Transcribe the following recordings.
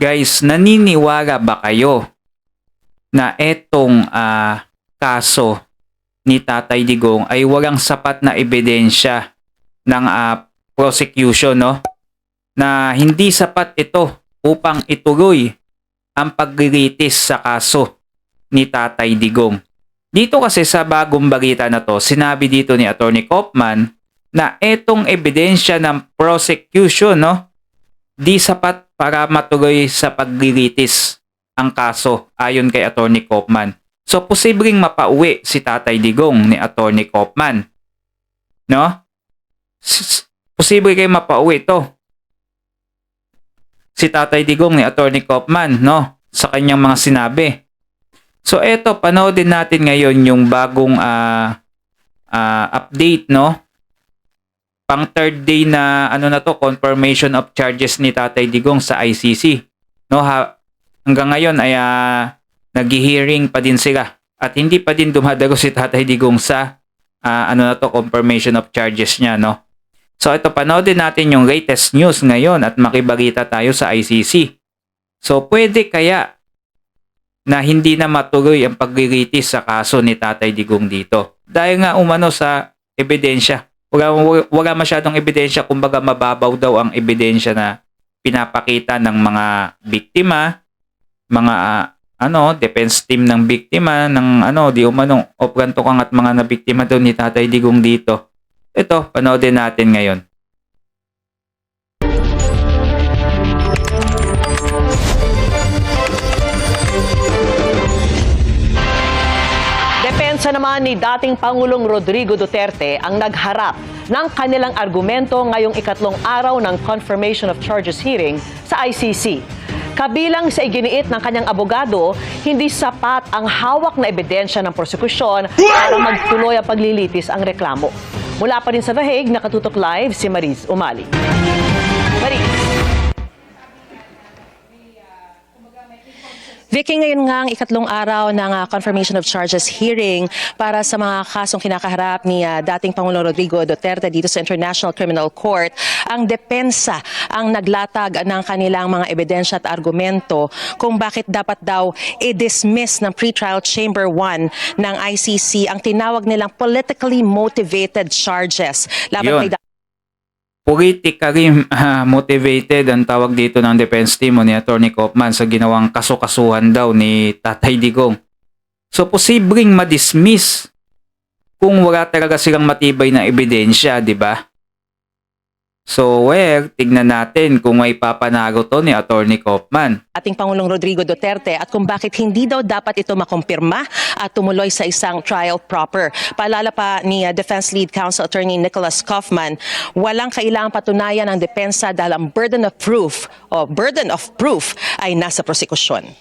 Guys, naniniwala ba kayo na etong kaso ni Tatay Digong ay walang sapat na ebidensya ng prosecution, no? Na hindi sapat ito upang ituloy ang paglilitis sa kaso ni Tatay Digong. Dito kasi sa bagong balita na to, sinabi dito ni Attorney Kaufman na etong ebidensya ng prosecution, no, di sapat para matuloy sa paglilitis ang kaso ayon kay Attorney Kaufman. So posibleng mapauwi si Tatay Digong ni Attorney Kaufman. No? Posible kayo mapauwi to. Si Tatay Digong ni Attorney Kaufman, no? Sa kanyang mga sinabi. So eto, panoodin natin ngayon yung bagong update, no? Pang third day na na to, confirmation of charges ni Tatay Digong sa ICC. No, hanggang ngayon ay naghi-hearing pa din sila at hindi pa din dumadago si Tatay Digong sa confirmation of charges niya, no. So ito, panoodin natin yung latest news ngayon at makibalita tayo sa ICC. So pwede kaya na hindi na matuloy ang paglilitis sa kaso ni Tatay Digong dito dahil nga umano sa ebidensya. Wala masyadong ebidensya, kumbaga mababaw daw ang ebidensya na pinapakita ng mga biktima, mga defense team ng biktima ng di umanong oprantokan at mga nabiktima daw ni Tatay Digong dito. Ito, panoodin natin ngayon. Depensa naman ni dating Pangulong Rodrigo Duterte ang nagharap ng kanilang argumento ngayong ikatlong araw ng confirmation of charges hearing sa ICC. Kabilang sa iginiit ng kanyang abogado, hindi sapat ang hawak na ebidensya ng prosekusyon para magtuloy ang paglilitis ang reklamo. Mula pa rin sa The Hague, nakatutok live si Mariz Umali. Mariz. Vicky, ngayon nga ang ikatlong araw ng confirmation of charges hearing para sa mga kasong kinakaharap ni dating Pangulong Rodrigo Duterte dito sa International Criminal Court. Ang depensa ang naglatag ng kanilang mga ebidensya at argumento kung bakit dapat daw i-dismiss ng pretrial chamber 1 ng ICC ang tinawag nilang politically motivated charges. Laban politically motivated ang tawag dito ng defense team ni Attorney Kaufman sa ginawang kasukasuhan daw ni Tatay Digong. So posibleng ma-dismiss kung wala talaga silang matibay na ebidensya, di ba? So, tignan natin kung may papanago to ni Attorney Kaufman. Ating Pangulong Rodrigo Duterte at kung bakit hindi daw dapat ito makumpirma at tumuloy sa isang trial proper. Paalala pa ni Defense Lead Counsel Attorney Nicholas Kaufman, walang kailangang patunayan ang depensa dahil ang burden of proof ay nasa prosekusyon.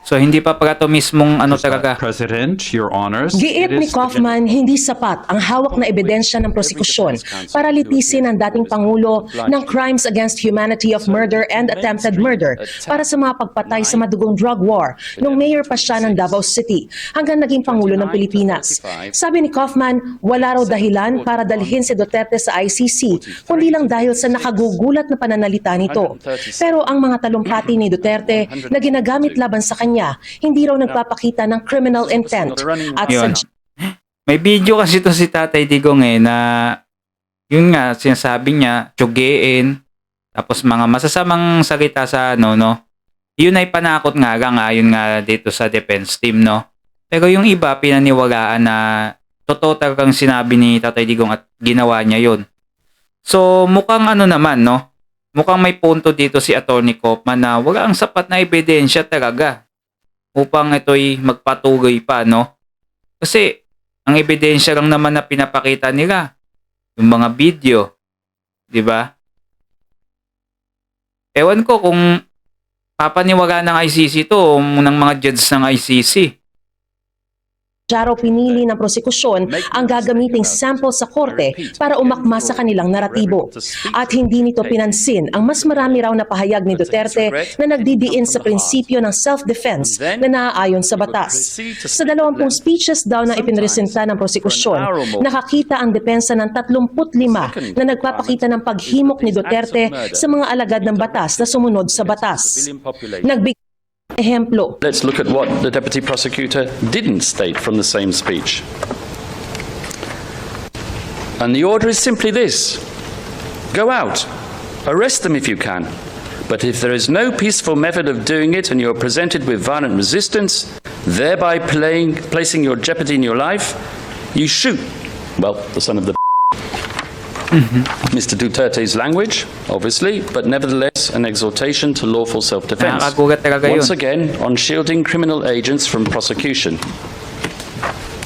So hindi pa pala to mismong talaga. President, Your Honors. Giit ni Kaufman, hindi sapat ang hawak na ebidensya ng prosekusyon para litisin ang dating Pangulo ng crimes against humanity of murder and attempted murder para sa mga pagpatay sa madugong drug war nung mayor pa siya ng Davao City hanggang naging Pangulo ng Pilipinas. Sabi ni Kaufman, wala raw dahilan para dalhin si Duterte sa ICC kundi lang dahil sa nakagugulat na pananalita nito. Pero ang mga talumpati ni Duterte na ginagamit laban sa kanya hindi raw nagpapakita ng criminal intent. At may video kasi to si Tatay Digong na yun nga sinasabi niya, tsugiin, tapos mga masasamang salita sa yun ay panakot nga lang ayon nga dito sa defense team, no. Pero yung iba pinaniwalaan na totoo talagang sinabi ni Tatay Digong at ginawa niya yun. So mukhang naman, no, mukhang may punto dito si Attorney Kaufman na wala ang sapat na ebidensya talaga upang ito'y magpatuloy pa, no? Kasi ang ebidensya lang naman na pinapakita nila yung mga video, di ba? Ewan ko kung papaniwala ng ICC to, ng mga judge ng ICC. Kaya raw pinili ng prosekusyon ang gagamiting sample sa korte para umakma sa kanilang naratibo. At hindi nito pinansin ang mas marami raw na pahayag ni Duterte na nagdidiin sa prinsipyo ng self-defense na naaayon sa batas. Sa 20 speeches daw na ipinresenta ng prosekusyon, nakakita ang depensa ng 35 na nagpapakita ng paghimok ni Duterte sa mga alagad ng batas na sumunod sa batas. Nagbigay ehemplo. Let's look at what the Deputy Prosecutor didn't state from the same speech. And the order is simply this: go out, arrest them if you can. But if there is no peaceful method of doing it and you are presented with violent resistance, thereby placing your jeopardy in your life, you shoot. Well, the son of the Mr. Duterte's language, obviously, but nevertheless an exhortation to lawful self-defense. Nakakagulat talaga yun. Once again, on shielding criminal agents from prosecution.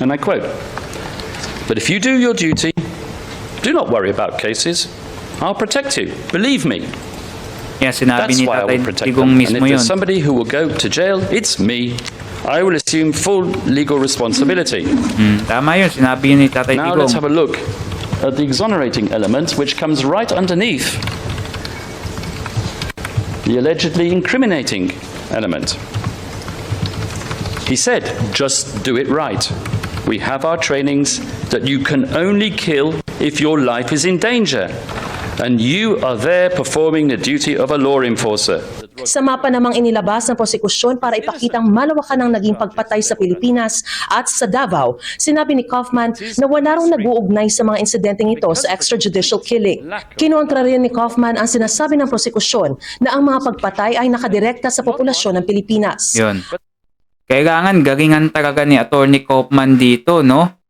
And I quote, "But if you do your duty, do not worry about cases. I'll protect you. Believe me. Yan, sinabi That's ni why I Tatay will protect Digong them. And mismo if yun. there's somebody who will go to jail, it's me. I will assume full legal responsibility." Tama yun, sinabi yun ni Tatay Now Digong. let's have a look at the exonerating element, which comes right underneath the allegedly incriminating element. He said, "Just do it right. We have our trainings that you can only kill if your life is in danger, and you are there performing the duty of a law enforcer." Sa mapa namang inilabas ng prosekusyon para ipakitang malawakan ang naging pagpatay sa Pilipinas at sa Davao, sinabi ni Kaufman na wala raw nag-uugnay sa mga insidenteng ito sa extrajudicial killing. Kinontra rin ni Kaufman ang sinasabi ng prosekusyon na ang mga pagpatay ay nakadirekta sa populasyon ng Pilipinas. Yun. Kailangan galingan talaga ni Attorney Kaufman dito, no?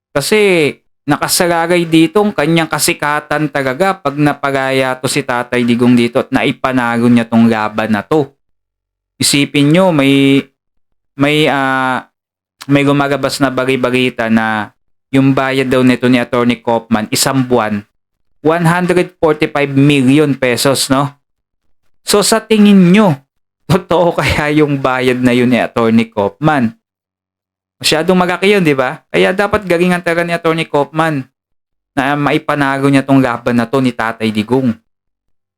Kasi nakasalalay dito ang kanyang kasikatan talaga pag napalaya to si Tatay Digong dito at naipanalo niya tong laban na to. Isipin nyo, may lumalabas na bali-balita na yung bayad daw nito ni Attorney Kaufman isang buwan, 145 million pesos, no? So sa tingin nyo, totoo kaya yung bayad na yun ni Attorney Kaufman? Masyadong malaki yun, di ba? Kaya dapat galingan talaga ni Attorney Kaufman na maipanalo niya tong laban na to ni Tatay Digong.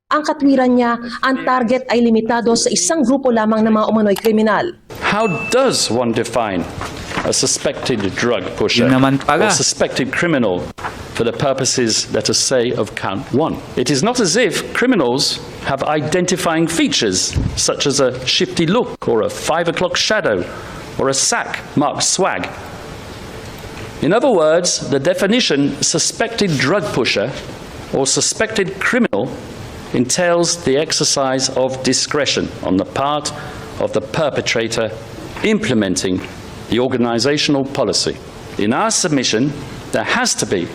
Ang katwiran niya, ang target ay limitado sa isang grupo lamang ng mga umano'y kriminal. How does one define a suspected drug pusher Yun naman pala. or suspected criminal for the purposes, let us say, of count one? It is not as if criminals have identifying features such as a shifty look or a 5 o'clock shadow or a sack marked swag. In other words, the definition suspected drug pusher or suspected criminal entails the exercise of discretion on the part of the perpetrator implementing the organizational policy. In our submission, there has to be,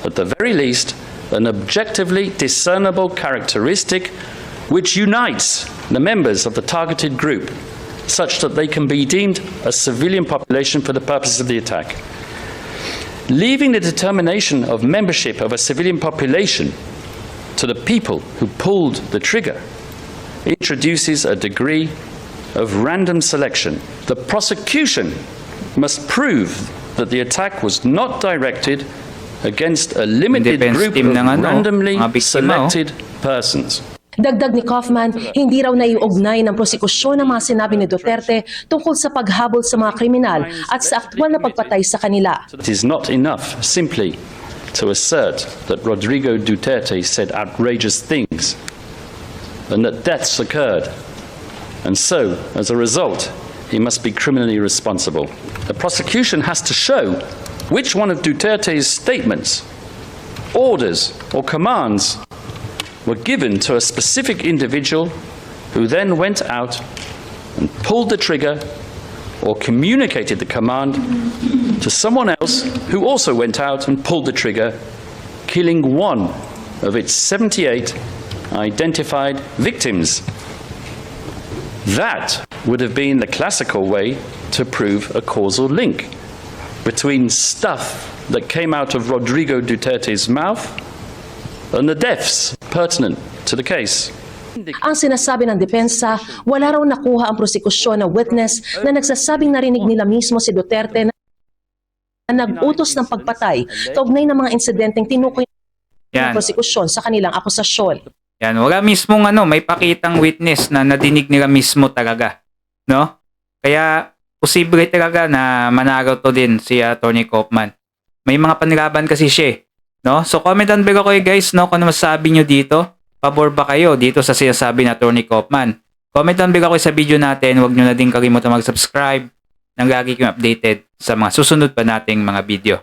at the very least, an objectively discernible characteristic which unites the members of the targeted group such that they can be deemed a civilian population for the purposes of the attack. Leaving the determination of membership of a civilian population to the people who pulled the trigger introduces a degree of random selection. The prosecution must prove that the attack was not directed against a limited Defense group team of ng randomly mga biktima, selected persons. Dagdag ni Kaufman, hindi raw naiugnay ng prosekusyon ang mga sinabi ni Duterte tungkol sa paghabol sa mga kriminal at sa aktwal na pagpatay sa kanila. It is not enough simply to assert that Rodrigo Duterte said outrageous things and that deaths occurred, and so, as a result, he must be criminally responsible. The prosecution has to show which one of Duterte's statements, orders, or commands were given to a specific individual who then went out and pulled the trigger or communicated the command to someone else who also went out and pulled the trigger, killing one of its 78 identified victims. That would have been the classical way to prove a causal link between stuff that came out of Rodrigo Duterte's mouth and the deaths pertinent to the case. Ang sinasabi ng depensa, wala raw nakuha ang prosekusyon na witness na nagsasabing narinig nila mismo si Duterte na na nag-utos ng pagpatay kaugnay ng mga insidenteng tinukoy Yan. ng prosekusyon sa kanilang akusasyon. Yan, wala mismong may pakitang witness na nadinig nila mismo talaga, no? Kaya posible talaga na managaw to din si Attorney Kaufman. May mga panlaban kasi siya, no? So comment down below kayo guys, no, kung ano masasabi nyo dito. Pabor ba kayo dito sa sinasabi ni Attorney Kaufman? Comment down below kayo sa video natin. Huwag nyo na din kalimutan mag-subscribe nang lagi kayong updated sa mga susunod pa nating mga video.